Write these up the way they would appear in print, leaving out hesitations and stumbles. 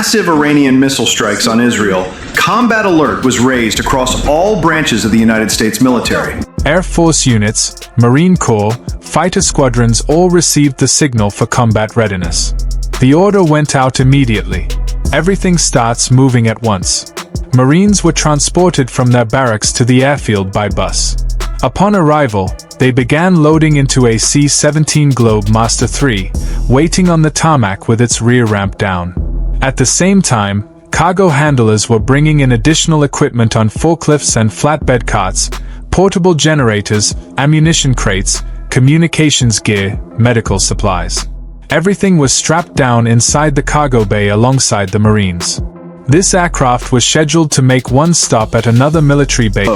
massive Iranian missile strikes on Israel, combat alert was raised across all branches of the United States military. Air Force units, Marine Corps, fighter squadrons all received the signal for combat readiness. The order went out immediately. Everything starts moving at once. Marines were transported from their barracks to the airfield by bus. Upon arrival, they began loading into a C-17 Globemaster III, waiting on the tarmac with its rear ramp down. At the same time, cargo handlers were bringing in additional equipment on forklifts and flatbed carts, portable generators, ammunition crates, communications gear, medical supplies. Everything was strapped down inside the cargo bay alongside the Marines. This aircraft was scheduled to make one stop at another military base.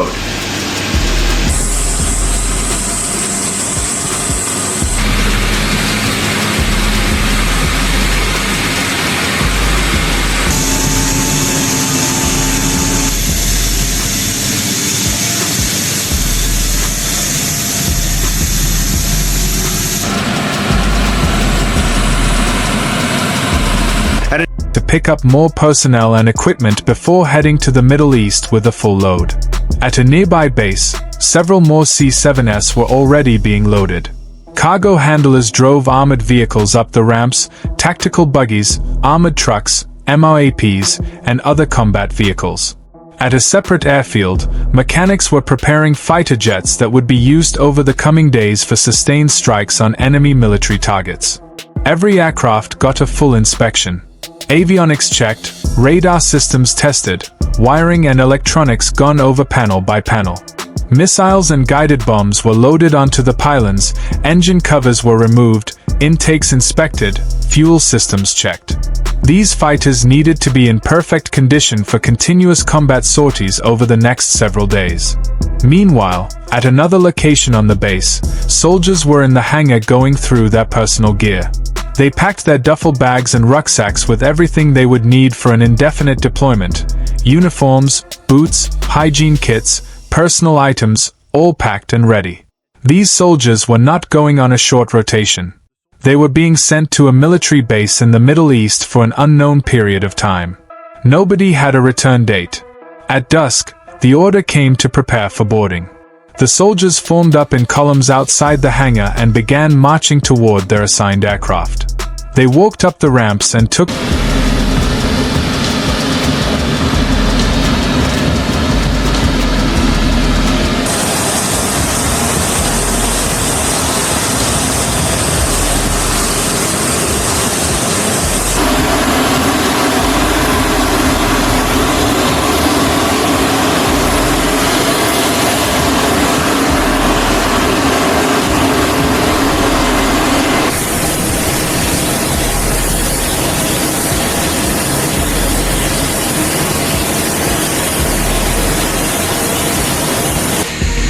To pick up more personnel and equipment before heading to the Middle East with a full load. At a nearby base, several more C-7s were already being loaded. Cargo handlers drove armored vehicles up the ramps, tactical buggies, armored trucks, MRAPs, and other combat vehicles. At a separate airfield, mechanics were preparing fighter jets that would be used over the coming days for sustained strikes on enemy military targets. Every aircraft got a full inspection. Avionics checked, radar systems tested, wiring and electronics gone over panel by panel. Missiles and guided bombs were loaded onto the pylons, engine covers were removed, intakes inspected, fuel systems checked. These fighters needed to be in perfect condition for continuous combat sorties over the next several days. Meanwhile, at another location on the base, soldiers were in the hangar going through their personal gear. They packed their duffel bags and rucksacks with everything they would need for an indefinite deployment: uniforms, boots, hygiene kits, personal items, all packed and ready. These soldiers were not going on a short rotation. They were being sent to a military base in the Middle East for an unknown period of time. Nobody had a return date. At dusk, the order came to prepare for boarding. The soldiers formed up in columns outside the hangar and began marching toward their assigned aircraft. They walked up the ramps and took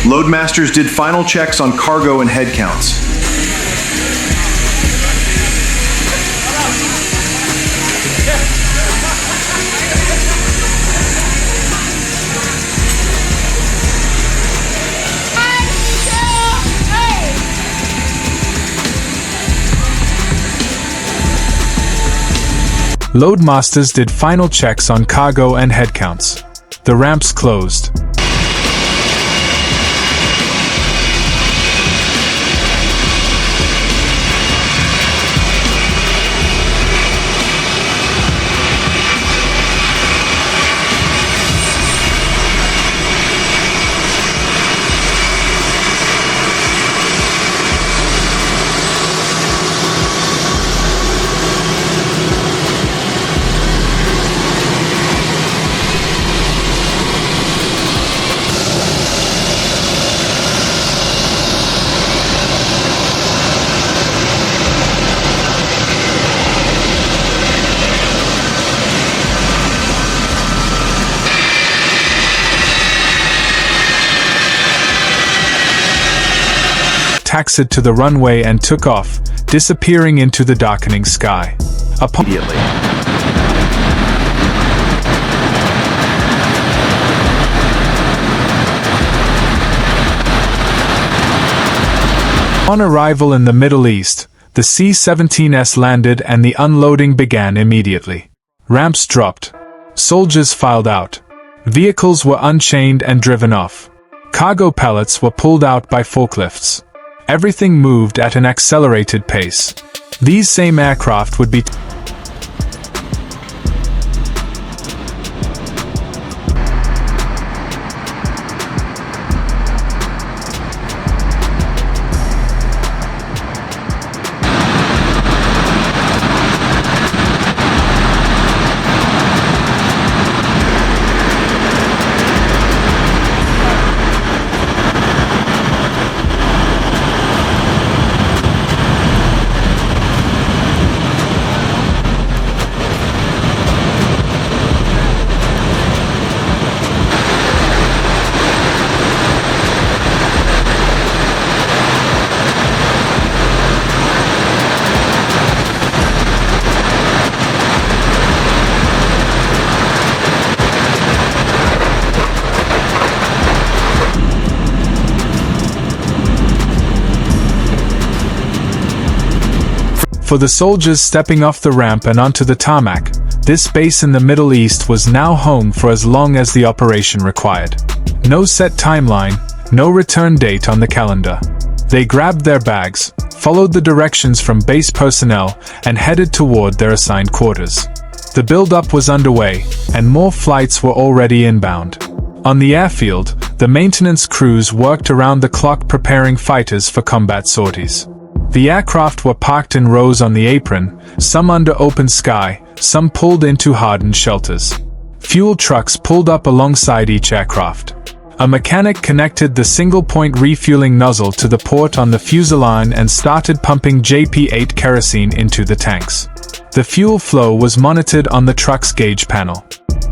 Loadmasters did final checks on cargo and head counts. Loadmasters did final checks on cargo and head counts. The ramps closed. Taxied to the runway and took off, disappearing into the darkening sky. Immediately. On arrival in the Middle East, the C-17s landed and the unloading began immediately. Ramps dropped. Soldiers filed out. Vehicles were unchained and driven off. Cargo pallets were pulled out by forklifts. Everything moved at an accelerated pace. These same aircraft would be For the soldiers stepping off the ramp and onto the tarmac, this base in the Middle East was now home for as long as the operation required. No set timeline, no return date on the calendar. They grabbed their bags, followed the directions from base personnel, and headed toward their assigned quarters. The build-up was underway, and more flights were already inbound. On the airfield, the maintenance crews worked around the clock preparing fighters for combat sorties. The aircraft were parked in rows on the apron, some under open sky, some pulled into hardened shelters. Fuel trucks pulled up alongside each aircraft. A mechanic connected the single-point refueling nozzle to the port on the fuselage and started pumping JP-8 kerosene into the tanks. The fuel flow was monitored on the truck's gauge panel.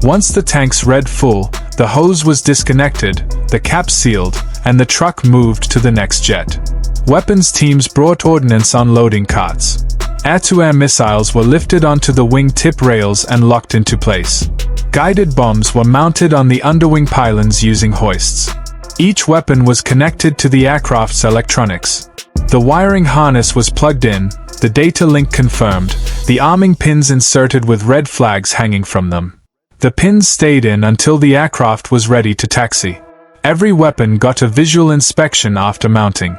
Once the tanks read full, the hose was disconnected, the cap sealed, and the truck moved to the next jet. Weapons teams brought ordnance on loading carts. Air-to-air missiles were lifted onto the wing tip rails and locked into place. Guided bombs were mounted on the underwing pylons using hoists. Each weapon was connected to the aircraft's electronics. The wiring harness was plugged in, the data link confirmed, the arming pins inserted with red flags hanging from them. The pins stayed in until the aircraft was ready to taxi. Every weapon got a visual inspection after mounting.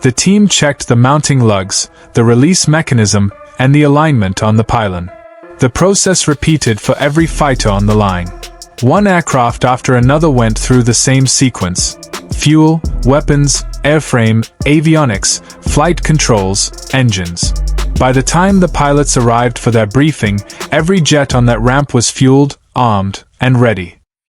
The team checked the mounting lugs, the release mechanism, and the alignment on the pylon. The process repeated for every fighter on the line. One aircraft after another went through the same sequence: fuel, weapons, airframe, avionics, flight controls, engines. By the time the pilots arrived for their briefing, every jet on that ramp was fueled, armed, and ready.